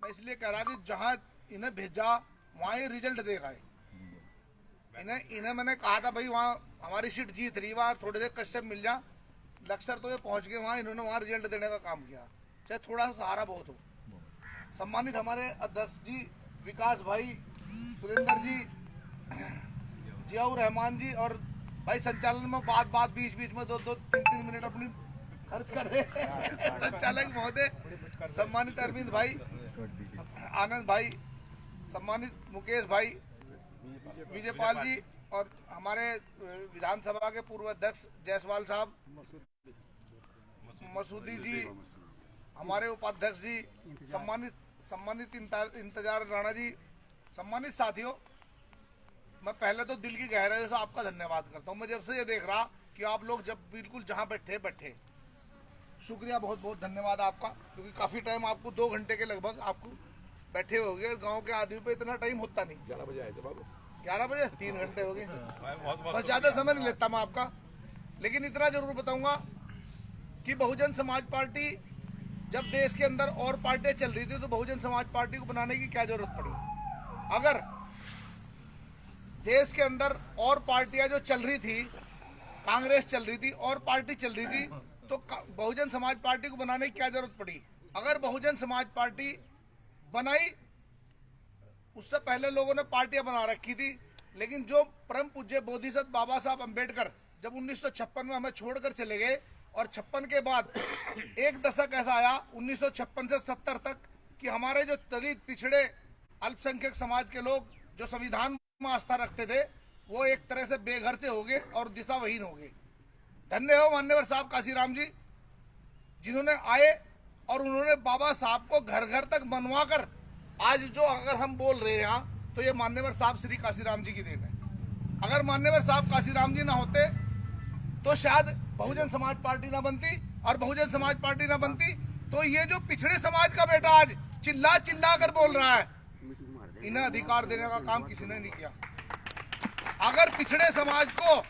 मैं इसलिए कह रहा कि जहां इन्हें भेजा वहां ही रिजल्ट देगा। इन्हें मैंने कहा था भाई वहाँ हमारी सीट जीत रही, वहाँ थोड़े से कश्यप मिल जा, लक्सर तो ये पहुंच गए वहाँ, इन्होंने वहाँ रिजल्ट देने का काम किया, चाहे थोड़ा सा सहारा बहुत हो। सम्मानित हमारे अध्यक्ष जी विकास भाई, सुरेंद्र जी, जियाउर रहमान जी, और भाई संचालन में बात बीच बीच में 2-3 मिनट अपनी खर्च कर रहे संचालक महोदय, सम्मानित अरविंद भाई, आनंद भाई, सम्मानित मुकेश भाई, विजयपाल जी, और हमारे विधानसभा के पूर्व अध्यक्ष जायसवाल साहब, मसूदी जी, हमारे उपाध्यक्ष जी, सम्मानित इंतजार राणा जी, सम्मानित साथियों, मैं पहले तो दिल की गहराई से आपका धन्यवाद करता हूं। मैं जब से ये देख रहा कि आप लोग जब बिल्कुल जहां बैठे, शुक्रिया, बहुत बहुत धन्यवाद आपका, क्योंकि काफी टाइम आपको 2 घंटे के लगभग आपको बैठे हो गए। गाँव के आदमी पे इतना टाइम होता नहीं। 11 बजे आए थे बाबू, 11 बजे 3 घंटे हो गए, बस ज्यादा समय नहीं लेता मैं आपका। लेकिन इतना जरूर बताऊंगा कि बहुजन समाज पार्टी जब देश के अंदर और पार्टियां चल रही थी तो बहुजन समाज पार्टी को बनाने की क्या जरूरत पड़ी। अगर देश के अंदर और पार्टियां जो चल रही थी, कांग्रेस चल रही थी और पार्टी चल रही थी, तो बहुजन समाज पार्टी को बनाने की क्या जरूरत पड़ी। अगर बहुजन समाज पार्टी बनाई, उससे पहले लोगों ने पार्टियां बना रखी थी, लेकिन जो परम पूज्य बोधिसत्व बाबा साहब अंबेडकर जब 1956 में हमें छोड़कर चले गए, और 56 के बाद एक दशक ऐसा आया 1956 से 70 तक कि हमारे जो दलित, पिछड़े, अल्पसंख्यक समाज के लोग जो संविधान में आस्था रखते थे, वो एक तरह से बेघर से हो गए और दिशाविहीन हो गए। धन्य हो मान्यवर साहब काशीराम जी, जिन्होंने आए और उन्होंने बाबा साहब को घर घर तक मनवा कर आज जो अगर हम बोल रहे हैं यहाँ, तो ये मान्यवर साहब श्री काशीराम जी की देन है। अगर मान्यवर साहब काशीराम जी ना होते तो शायद बहुजन समाज पार्टी ना बनती, और बहुजन समाज पार्टी ना बनती तो ये जो पिछड़े समाज का बेटा आज चिल्ला चिल्ला कर बोल रहा है, इन्हें अधिकार देने का काम किसी ने नहीं किया। अगर पिछड़े समाज को,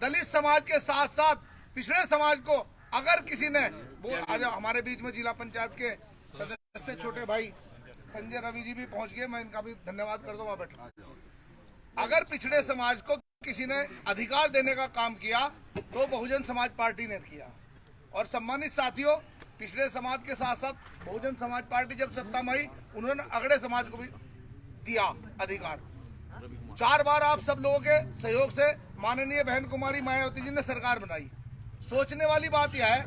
दलित समाज के साथ साथ पिछड़े समाज को अगर किसी ने, वो आज हमारे बीच में जिला पंचायत के सदस्य छोटे भाई संजय रवि जी भी पहुंच गए, मैं इनका भी धन्यवाद कर दूं वहां बैठा। अगर पिछड़े समाज को किसी ने अधिकार देने का काम किया तो बहुजन समाज पार्टी ने किया। और सम्मानित साथियों, पिछड़े समाज के साथ साथ बहुजन समाज पार्टी जब सत्ता में आई, उन्होंने अगड़े समाज को भी दिया अधिकार। 4 बार आप सब लोगों के सहयोग से माननीय बहन कुमारी मायावती जी ने सरकार बनाई। सोचने वाली बात यह है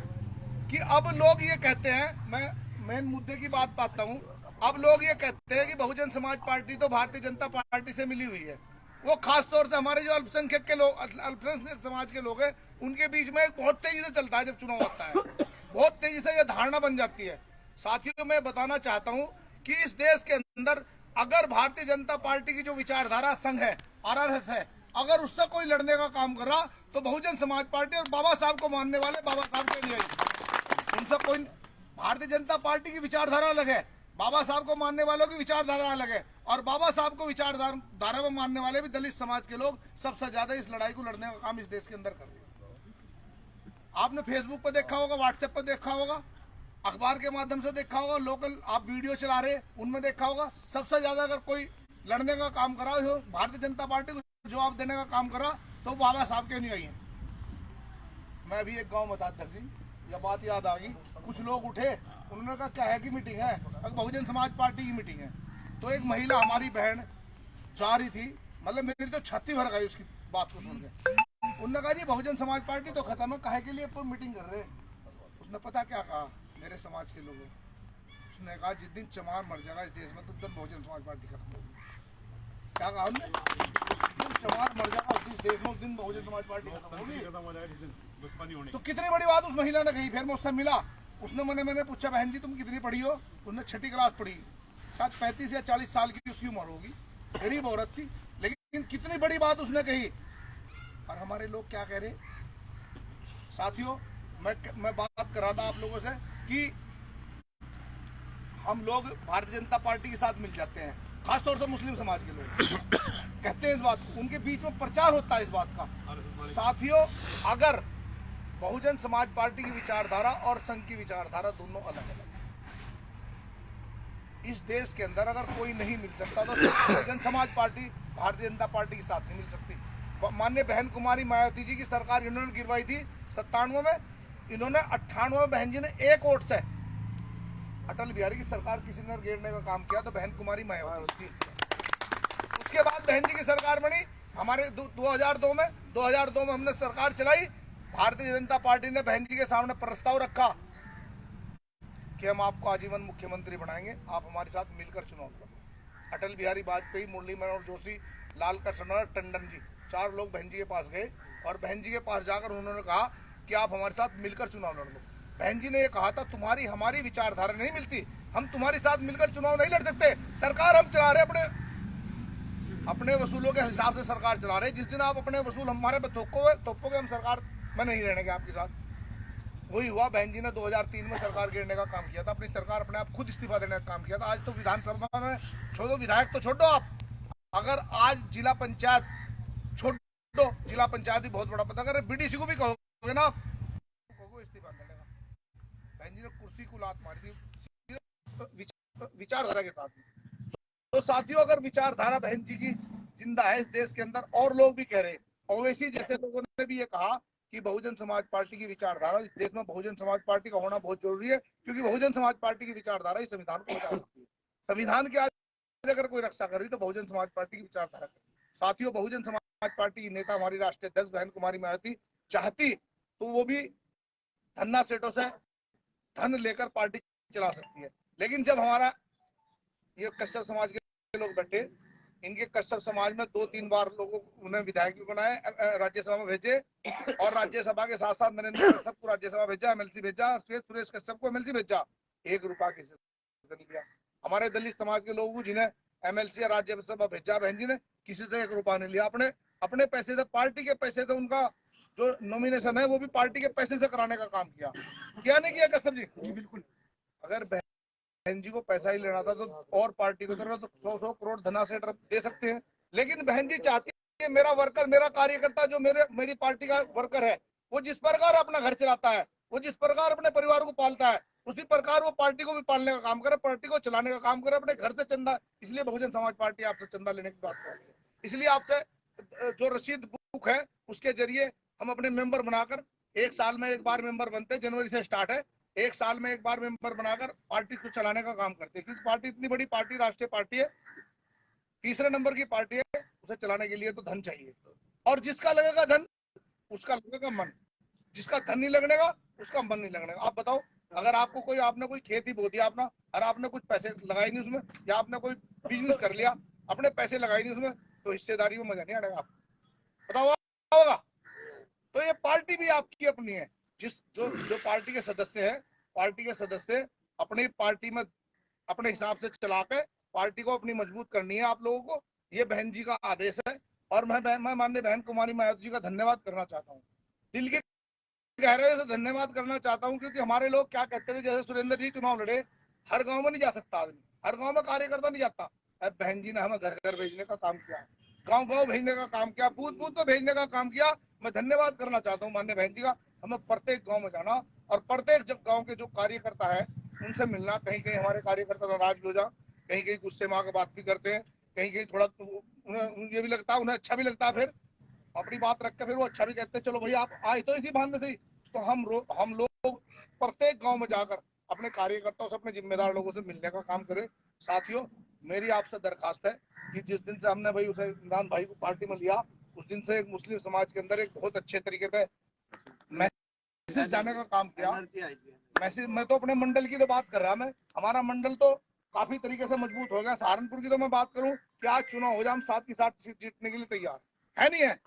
कि अब लोग ये कहते हैं, मैं मेन मुद्दे की बात पाता हूँ, अब लोग ये कहते हैं कि बहुजन समाज पार्टी तो भारतीय जनता पार्टी से मिली हुई है। वो खास तौर से हमारे जो अल्पसंख्यक के लोग, अल्पसंख्यक समाज के लोग हैं, उनके बीच में बहुत तेजी से चलता है। जब चुनाव होता है बहुत तेजी से ये धारणा बन जाती है। साथियों, मैं बताना चाहता हूँ कि इस देश के अंदर अगर भारतीय जनता पार्टी की जो विचारधारा संघ है, आरएसएस है, अगर उससे कोई लड़ने का काम कर रहा तो बहुजन समाज पार्टी और बाबा साहब को मानने वाले बाबा साहब के लिए उनसे कोई, भारतीय जनता पार्टी की विचारधारा अलग है, बाबा साहब को मानने वालों की विचारधारा अलग है, और बाबा साहब को विचारधारा में मानने वाले भी दलित समाज के लोग सबसे ज्यादा इस लड़ाई को लड़ने का काम इस देश के अंदर कर रहे हैं। आपने फेसबुक पर देखा होगा, व्हाट्सएप पर देखा होगा, अखबार के माध्यम से देखा होगा, लोकल आप वीडियो चला रहे उनमें देखा होगा। सबसे ज्यादा अगर कोई लड़ने का काम करा हो, भारतीय जनता पार्टी को जवाब देने का काम करा, तो बाबा साहब के नहीं आई है। मैं अभी एक गाँव बता दर्जी, यह बात याद आ गई, कुछ लोग उठे, उन्होंने कहा क्या है की मीटिंग है, बहुजन समाज पार्टी की मीटिंग है। तो एक महिला हमारी बहन जा रही थी, मतलब मेरी तो छाती भर गई उसकी बात को सुन के। उन्होंने कहा जी बहुजन समाज पार्टी तो खत्म है, काहे के लिए मीटिंग कर रहे हैं। उसने पता क्या कहा मेरे समाज के लोगों, उसने कहा जिस दिन चमार मर जाएगा इस देश में तो उस दिन बहुजन समाज पार्टी खत्म होगी। क्या कहा हमने, जिस दिन चमार मर जाएगा उस देश में, उस दिन बहुजन समाज पार्टी खत्म होगी। तो कितनी बड़ी बात उस महिला ने कही। फिर मैं उससे मिला, उसने मैंने पूछा बहन जी तुम कितनी पढ़ी हो, उसने 6ठी क्लास पढ़ी, शायद 35 या 40 साल की उसकी उम्र होगी, गरीब औरत थी, लेकिन कितनी बड़ी बात उसने कही। और हमारे लोग क्या कह रहे साथियों, मैं बात कर रहा था आप लोगों से कि हम लोग भारतीय जनता पार्टी के साथ मिल जाते हैं, खासतौर से मुस्लिम समाज के लोग कहते हैं इस बात को, उनके बीच में प्रचार होता है इस बात का। साथियों, अगर बहुजन समाज पार्टी की विचारधारा और संघ की विचारधारा दोनों अलग अलग, इस देश के अंदर अगर कोई नहीं मिल सकता तो बहुजन समाज पार्टी भारतीय जनता पार्टी के साथ नहीं मिल सकती। माननीय बहन कुमारी मायावती जी की सरकार इन्होंने गिरवाई थी 97 में, इन्होंने 98 में बहन जी ने 1 वोट से अटल बिहारी की सरकार किसी ने गिरने का काम किया तो बहन कुमारी मायावती थी। उसके बाद बहन जी की सरकार बनी हमारे 2002 में हमने सरकार चलाई। भारतीय जनता पार्टी ने बहन जी के सामने प्रस्ताव रखा कि हम आपको आजीवन मुख्यमंत्री बनाएंगे, आप हमारे साथ मिलकर चुनाव करो। अटल बिहारी वाजपेयी, मुरली मनोहर जोशी, लाल कृष्ण टंडन जी 4 लोग बहन जी के पास गए और बहन जी के पास जाकर उन्होंने कहा कि आप हमारे साथ मिलकर चुनाव लड़ लो। बहन जी ने ये कहा था तुम्हारी हमारी विचारधारा नहीं मिलती, हम तुम्हारे साथ मिलकर चुनाव नहीं लड़ सकते। सरकार हम चला रहे अपने वसूलों के हिसाब से सरकार चला रहे। जिस दिन आप अपने वसूल हमारे पे थोपोगे हम सरकार में नहीं रहने के आपके साथ। वही हुआ, बहन जी ने 2003 में सरकार गिरने का काम किया था, अपनी सरकार अपने आप खुद इस्तीफा देने का काम किया था। आज तो विधानसभा में छोड़ो, विधायक तो छोड़ो आप, अगर आज जिला पंचायत छोड़ो, जिला पंचायत ही बहुत बड़ा पद, अगर बीडीसी को भी कहोगे ना कहोगे इस्तीफा देने का। बहन जी ने कुर्सी को लात मारी थी विचारधारा के साथ। तो साथियों, अगर विचारधारा बहन जी की जिंदा है इस देश के अंदर, और लोग भी कह रहे हैं, ओवैसी जैसे लोगों ने भी ये कहा कि बहुजन समाज पार्टी की विचारधारा इस देश में, बहुजन समाज पार्टी का होना बहुत जरूरी है, क्योंकि बहुजन समाज पार्टी की विचारधारा इस संविधान को बचा सकती है। संविधान की आज अगर कोई रक्षा कर रही तो बहुजन समाज पार्टी की विचारधारा। साथियों, बहुजन समाज पार्टी की नेता हमारी राष्ट्रीय अध्यक्ष बहन कुमारी मायावती चाहती तो वो भी धन्ना सेठों से धन लेकर पार्टी चला सकती है, लेकिन जब हमारा ये कश्यप समाज के लोग बैठे, इनके कश्यप समाज में 2-3 बार लोगों उन्हें विधायक भी बनाए, राज्यसभा में भेजे, और राज्यसभा के साथ साथ नरेंद्र कश्यप को राज्यसभा भेजा, एमएलसी भेजा, सुरेश कश्यप को एमएलसी भेजा, 1 रुपया किसी से नहीं लिया। हमारे दलित समाज के लोग जिन्हें एमएलसी या राज्यसभा भेजा बहन जी ने, किसी से 1 रुपया नहीं लिया। अपने पैसे से, पार्टी के पैसे से उनका जो नॉमिनेशन है वो भी पार्टी के पैसे से कराने का काम किया नहीं किया कश्यप जी? बिल्कुल। अगर बहन जी को पैसा ही लेना था तो और पार्टी को तो 100 करोड़ धना से दे सकते हैं, लेकिन बहन जी चाहती है मेरा वर्कर, मेरा कार्यकर्ता जो मेरी पार्टी का वर्कर है, वो जिस प्रकार अपना घर चलाता है, वो जिस प्रकार अपने परिवार को पालता है, उसी प्रकार वो पार्टी को भी पालने का काम करे, पार्टी को चलाने का काम करे, अपने घर से चंदा। इसलिए बहुजन समाज पार्टी आपसे चंदा लेने की बात कर रही है। इसलिए आपसे जो रसीद बुक है उसके जरिए हम अपने मेंबर बनाकर 1 साल में 1 बार मेंबर बनते, जनवरी से स्टार्ट है, 1 साल में 1 बार मेंबर बनाकर पार्टी को चलाने का काम करते हैं, क्योंकि पार्टी इतनी बड़ी पार्टी, राष्ट्रीय पार्टी है, 3रे नंबर की पार्टी है, उसे चलाने के लिए तो धन चाहिए, और जिसका लगेगा धन उसका लगेगा मन, जिसका धन नहीं लगने का उसका मन नहीं लगने का। आप बताओ, अगर आपको कोई, आपने कोई खेती बो दिया अपना, और आपने कुछ पैसे लगाए नहीं उसमें, या आपने कोई बिजनेस कर लिया, अपने पैसे लगाए नहीं उसमें, तो हिस्सेदारी में मजा नहीं आएगा। आप बताओ होगा? तो ये पार्टी भी आपकी अपनी है। जो पार्टी के सदस्य है, पार्टी के सदस्य अपनी पार्टी में अपने हिसाब से चला के पार्टी को अपनी मजबूत करनी है आप लोगों को। ये बहन जी का आदेश है, और मैं माननीय बहन कुमारी मायावती जी का धन्यवाद करना चाहता हूँ, दिल के गहराई से धन्यवाद करना चाहता हूँ, क्योंकि हमारे लोग क्या कहते थे, जैसे सुरेंद्र जी चुनाव लड़े, हर गाँव में नहीं जा सकता आदमी, हर गाँव में कार्यकर्ता नहीं जाता। अब बहन जी ने हमें घर घर भेजने का काम किया, गाँव गाँव भेजने का काम किया, बूथ बूथ में भेजने का काम किया। मैं धन्यवाद करना चाहता हूँ माननीय बहन जी का। हमें प्रत्येक गाँव में जाना और प्रत्येक गाँव के जो कार्यकर्ता है उनसे मिलना। कहीं कहीं हमारे कार्यकर्ता नाराज भी हो जाए, कहीं कहीं गुस्से में आकर बात भी करते हैं, कहीं कहीं थोड़ा उन्हें ये भी लगता है, उन्हें अच्छा भी लगता है, फिर अपनी बात रख कर फिर वो अच्छा भी कहते हैं, चलो भैया आप आए तो इसी बहाने से ही। तो हम लोग प्रत्येक गांव में जाकर अपने कार्यकर्ताओं से, अपने जिम्मेदार लोगों से मिलने का काम करें। साथियों, मेरी आपसे दरखास्त है कि जिस दिन से हमने भाई उसे इमरान भाई को पार्टी में लिया, उस दिन से एक मुस्लिम समाज के अंदर एक बहुत अच्छे तरीके से मैसेज जाने का काम किया। मैसेज, मैं तो अपने मंडल की तो बात कर रहा, मैं हमारा मंडल तो काफी तरीके से मजबूत हो गया। सहारनपुर की तो मैं बात करूं कि आज चुनाव हो जाए, हम 7 की 7 सीट जीतने के लिए तैयार है, नहीं है?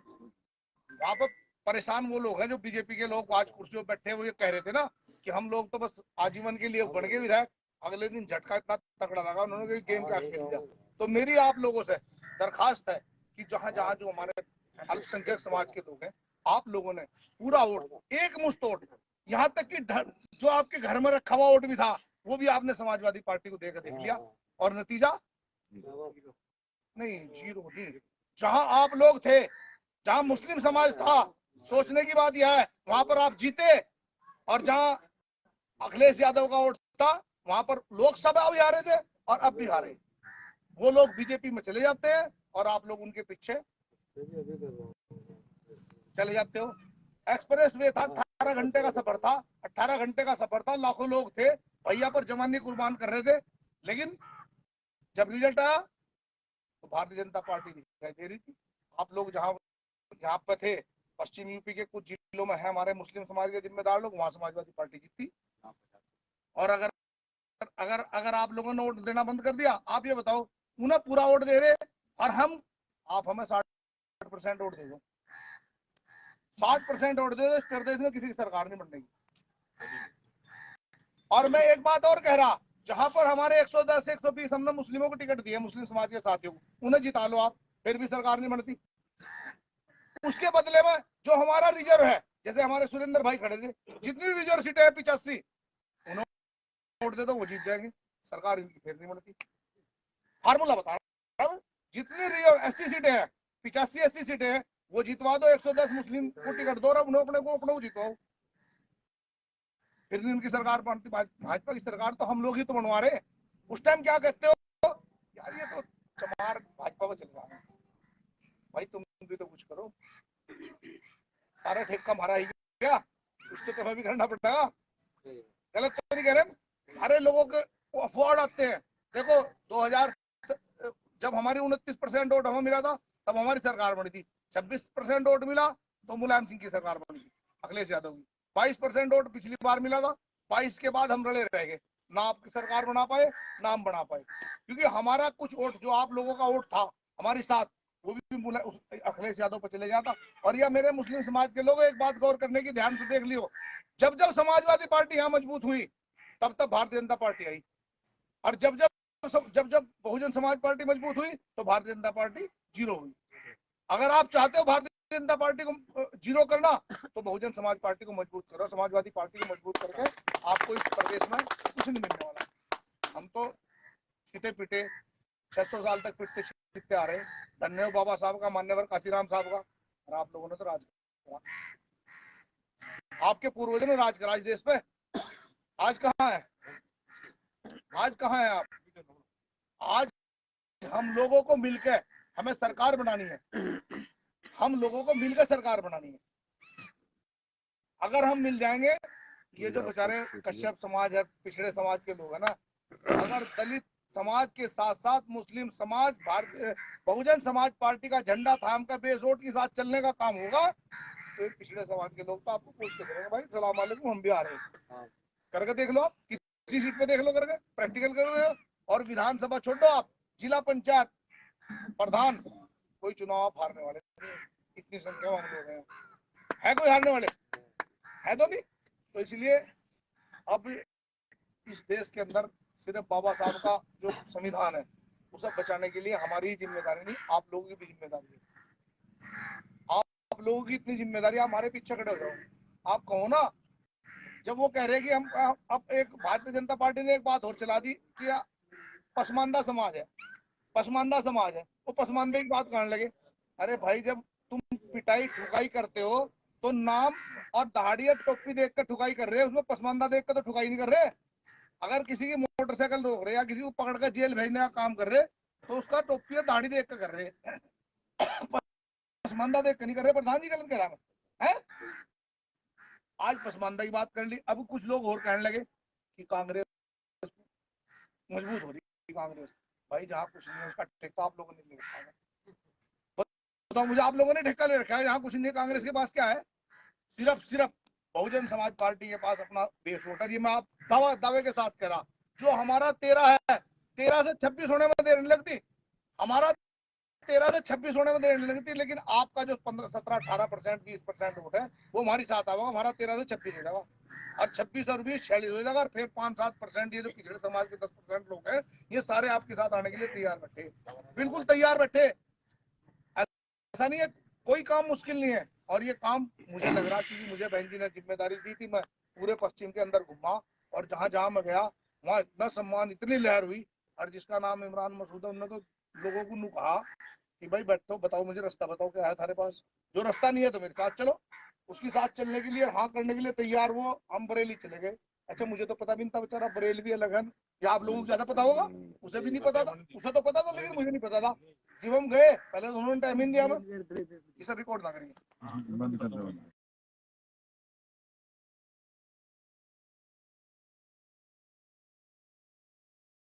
वहां पर परेशान वो लोग हैं जो बीजेपी के लोग आज कुर्सियों पर बैठे, वो ये कह रहे थे ना कि हम लोग तो बस आजीवन के लिए बन गए विधायक, अगले दिन झटका इतना तगड़ा लगा उन्होंने गेम क्या खेल दिया। तो मेरी आप लोगों से दरखास्त है कि जहां जहां जो हमारे अल्पसंख्यक समाज के लोग हैं, आप लोगों ने पूरा वोट, एक मुश्त वोट, यहाँ तक कि जो आपके घर में रखा हुआ वोट भी था वो भी आपने समाजवादी पार्टी को देख लिया, और नतीजा नहीं, 0 नहीं। जहां आप लोग थे, जहां मुस्लिम समाज था, सोचने की बात यह है वहां पर आप जीते, और जहां अखिलेश यादव का वोट था वहां पर लोकसभा भी आ रहे थे, और अब भी हारे। वो लोग बीजेपी में चले जाते हैं और आप लोग उनके पीछे चले जाते हो। एक्सप्रेस वे था, 18 घंटे का सफर था, 18 घंटे का सफर था, लाखों लोग थे, भैया पर जवानी कुर्बान कर रहे थे। लेकिन जब रिजल्ट आया तो भारतीय जनता पार्टी दिखाई दे रही थी। आप लोग जहां यहाँ पे थे, पश्चिम यूपी के कुछ जिलों में है हमारे मुस्लिम समाज के जिम्मेदार लोग, वहां समाजवादी पार्टी जीती। और अगर अगर अगर आप लोगों ने वोट देना बंद कर दिया, आप ये बताओ, उन्हें पूरा वोट दे रहे और आप हमें 60% वोट दे दो, 60% वोट दे दो, इस प्रदेश में किसी की सरकार नहीं बनने की। और मैं एक बात और कह रहा, जहां पर हमारे 110 120 हमने मुस्लिमों को टिकट दिया, मुस्लिम समाज के साथियों को, उन्हें जिता लो आप, फिर भी सरकार नहीं बनती। उसके बदले में जो हमारा रिजर्व है, जैसे हमारे सुरेंद्र भाई खड़े थे, जितनी रिजर्व सीटें है 85, उन्हें वोट दे दो, वो जीत जाएंगे, सरकार इनकी फिर नहीं बनती। फार्मूला बता रहा हूं, जितनी रिजर्व 80 सीटें हैं, 85 80 सीटें हैं, वो जितवा दो, 110 मुस्लिम को टिकट दो, और अपने को जितवाओ, फिर भी उनकी सरकार बनती। भाजपा की सरकार तो हम लोग ही तो बनवा रहे। उस टाइम क्या कहते हो यार, ये तो चमार भाजपा में चले जा रहे हैं। भाई तुम भी तो कुछ करो, सारा ठेका हमारा ही क्या, कुछ तो तुम्हें भी करना पड़ेगा। गलत तो नहीं कह रहे, अरे लोगों के अफवाह आते हैं। देखो 2000 जब हमारी 29% वोट हमें मिला था, तब हमारी सरकार बनी थी। 26% वोट मिला तो मुलायम सिंह की सरकार बनी थी, अखिलेश यादव की। 22% वोट पिछली बार मिला था, 22 के बाद हम रले रह गए, ना आपकी सरकार बना पाए ना हम बना पाए, क्योंकि हमारा कुछ वोट, जो आप लोगों का वोट था हमारे साथ, वो भी अखिलेश यादव पर चले जाता। और यह मेरे मुस्लिम समाज के लोग एक बात गौर करने की, ध्यान से देख लियो, जब जब समाजवादी पार्टी यहाँ मजबूत हुई, तब तब भारतीय जनता पार्टी आई। और जब जब बहुजन समाज पार्टी मजबूत हुई, तो भारतीय जनता पार्टी जीरो हुई। अगर आप चाहते हो भारतीय जनता पार्टी को जीरो करना, तो बहुजन समाज पार्टी को मजबूत करो, समाजवादी पार्टी को मजबूत करके आपको इस प्रदेश में कुछ नहीं मिलने वाला। हम तो छिटे पिटे 600 साल तक पिटते सीखते आ रहे हैं। धन्य बाबा साहब का, मान्यवर काशीराम साहब का, और आप लोगों ने तो राज करा, आपके पूर्वजों ने राज करा इस देश पे। आज कहाँ है, आज कहाँ है आप? आज हम लोगों को मिलकर हमें सरकार बनानी है, हम लोगों को मिलकर सरकार बनानी है। अगर हम मिल जाएंगे, ये जो बेचारे कश्यप समाज है, पिछड़े समाज के लोग है ना, अगर दलित समाज के साथ साथ मुस्लिम समाज, भारतीय बहुजन समाज पार्टी का झंडा थाम कर बेसोट के साथ चलने का काम होगा, तो पिछड़े समाज के लोग तो आपको पूछते करेंगे, भाई सलाम वालेकुम, हम भी आ रहे हैं। करके देख लो, आप किसी सीट पे देख लो, करके प्रैक्टिकल कर। और विधानसभा छोड़ो, आप जिला पंचायत प्रधान, कोई चुनाव आप हारने वाले नहीं, इतनी संख्या में हम लोग हैं, है कोई हारने वाले है तो नहीं। तो इसलिए अब इस देश के अंदर सिर्फ बाबा साहब का जो संविधान है, उसे बचाने के लिए हमारी ही जिम्मेदारी नहीं, आप लोगों की भी जिम्मेदारी है। आप लोगों की इतनी जिम्मेदारी, हमारे पीछे खड़े हो जाओ। आप कहो ना, जब वो कह रहे हैं कि हम, अब एक भारतीय जनता पार्टी ने एक बात और चला दी कि पसमानदा समाज है, पसमानदा समाज है, वो पसमानदे की बात करने लगे। अरे भाई, जब तुम पिटाई ठुकाई करते हो, तो नाम और दाढ़ी और टोपी देख कर ठुकाई कर रहे हैं, उसमें पसमानदा देख कर तो ठुकाई नहीं कर रहे। अगर किसी की मोटरसाइकिल रोक रहे या किसी को पकड़ कर जेल भेजने का काम कर रहे, तो उसका टोपी और दाढ़ी देख कर रहे हैं, पसमानदा देख कर नहीं कर रहे। प्रधान जी गलत कह रहा है? आज पसमानदा की बात कर ली, अब कुछ लोग और कहने लगे कि कांग्रेस मजबूत हो रही। कांग्रेस, भाई जहाँ कुछ नहीं है उसका ठेका आप लोगों ने ले रखा है। बताओ मुझे, आप लोगों ने ठेका ले रखा है, जहाँ कुछ नहीं है। कांग्रेस के पास क्या है? सिर्फ बहुजन समाज पार्टी के पास अपना बेस वोटर। ये मैं आप दावे के साथ कह रहा, जो हमारा 13 है, 13 से 26 होने में देर नहीं लगती, हमारा 13 से 26 होने में देर नहीं लगती। लेकिन आपका जो 15 17 18% 20% वोट है, वो हमारी साथ आएगा, हमारा 13 से 26 हो जाएगा, और 26 और 20 46 हो जाएगा। और फिर 5-7% ये जो पिछड़े समाज के 10% लोग हैं, ये सारे आपके साथ आने के लिए तैयार बैठे, बिल्कुल तैयार बैठे। ऐसा नहीं है, कोई काम मुश्किल नहीं है। और ये काम मुझे लग रहा, क्योंकि मुझे बहन जी ने जिम्मेदारी दी थी, मैं पूरे पश्चिम के अंदर घुमा, और जहां जहां मैं गया वहां इतना सम्मान, इतनी लहर हुई। और जिसका नाम इमरान मसूद है, उन्होंने तो लोगों को कहा कि भाई बैठो, बताओ मुझे रास्ता, बताओ क्या है थारे पास, जो रास्ता नहीं है तो मेरे साथ चलो। उसके साथ चलने के लिए, हाँ करने के लिए तैयार, वो हम बरेली चले गए। अच्छा, मुझे तो पता भी नहीं था बेचारा बरेली भी अलग है, क्या आप लोगों को ज्यादा पता होगा? उसे भी नहीं पता था, उसे तो पता था लेकिन मुझे नहीं पता था। जब हम गए पहले तो उन्होंने टाइम ही नहीं दिया हमें। ये सब रिकॉर्ड ना करिए।